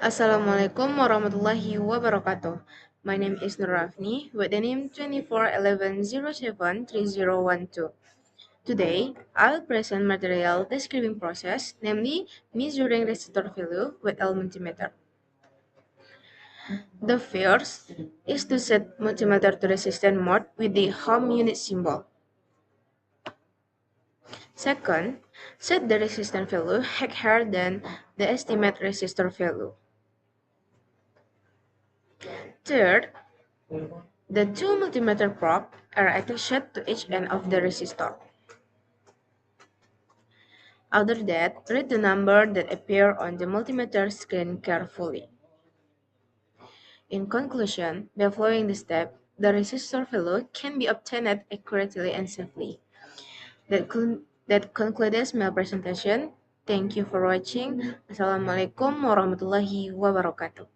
Assalamualaikum warahmatullahi wabarakatuh. My name is Nur Rafni with the name 2411073012. Today, I'll present material describing process, namely measuring resistor value with L multimeter. The first is to set multimeter to resistance mode with the ohm unit symbol. Second, set the resistance value higher than the estimate resistor value. Third, the two multimeter probes are attached to each end of the resistor. After that, read the number that appear on the multimeter screen carefully. In conclusion, by following this step, the resistor value can be obtained accurately and safely. That concludes my presentation. Thank you for watching. Assalamualaikum warahmatullahi wabarakatuh.